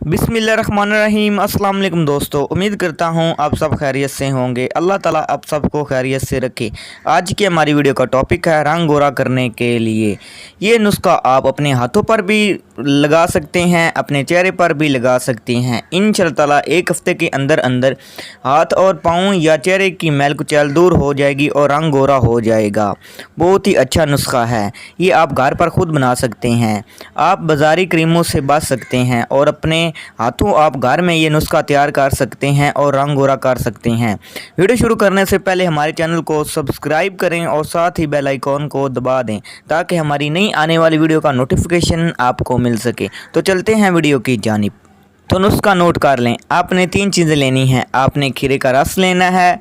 बिस्मिल्लाहिर्रहमानिर्रहीम। अस्सलाम वालेकुम दोस्तों, उम्मीद करता हूँ आप सब खैरियत से होंगे। अल्लाह ताला आप सबको खैरियत से रखे। आज की हमारी वीडियो का टॉपिक है रंग गोरा करने के लिए। ये नुस्खा आप अपने हाथों पर भी लगा सकते हैं, अपने चेहरे पर भी लगा सकते हैं। इंशाअल्लाह ताला एक हफ्ते के अंदर अंदर हाथ और पाँव या चेहरे की मैल कुचैल दूर हो जाएगी और रंग गोरा हो जाएगा। बहुत ही अच्छा नुस्खा है, ये आप घर पर ख़ुद बना सकते हैं। आप बाज़ारी क्रीमों से बच सकते हैं और अपने हाथों आप घर में ये नुस्खा तैयार कर सकते हैं और रंग गोरा कर सकते हैं। वीडियो शुरू करने से पहले हमारे चैनल को सब्सक्राइब करें और साथ ही बेल आइकॉन को दबा दें ताकि हमारी नई आने वाली वीडियो का नोटिफिकेशन आपको मिल सके। तो चलते हैं वीडियो की जानिब। तो नुस्खा नोट कर लें। आपने 3 चीज़ें लेनी हैं। आपने खीरे का रस लेना है,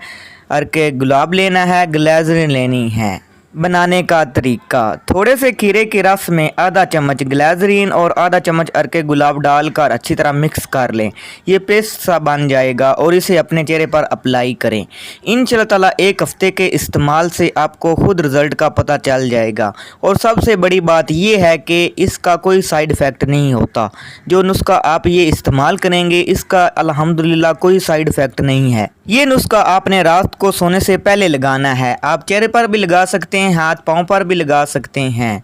अर्के गुलाब लेना है, ग्लिसरीन लेनी है। बनाने का तरीका, थोड़े से खीरे के रस में आधा चम्मच ग्लिसरीन और आधा चम्मच अर्के गुलाब डालकर अच्छी तरह मिक्स कर लें। ये पेस्ट सा बन जाएगा और इसे अपने चेहरे पर अप्लाई करें। इंशाअल्लाह ताला एक हफ्ते के इस्तेमाल से आपको खुद रिज़ल्ट का पता चल जाएगा। और सबसे बड़ी बात ये है कि इसका कोई साइड इफ़ेक्ट नहीं होता। जो नुस्खा आप ये इस्तेमाल करेंगे इसका अल्हम्दुलिल्लाह कोई साइड इफ़ेक्ट नहीं है। ये नुस्खा आपने रात को सोने से पहले लगाना है। आप चेहरे पर भी लगा सकते हैं, हाथ पाँव पर भी लगा सकते हैं।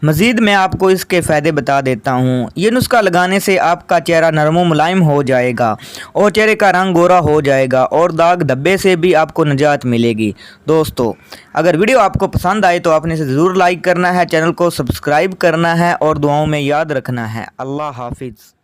मज़ीद मैं आपको इसके फ़ायदे बता देता हूँ। ये नुस्खा लगाने से आपका चेहरा नरम व मुलायम हो जाएगा और चेहरे का रंग गोरा हो जाएगा और दाग धब्बे से भी आपको निजात मिलेगी। दोस्तों, अगर वीडियो आपको पसंद आए तो आपने इसे ज़रूर लाइक करना है, चैनल को सब्सक्राइब करना है और दुआओं में याद रखना है। अल्लाह हाफिज़।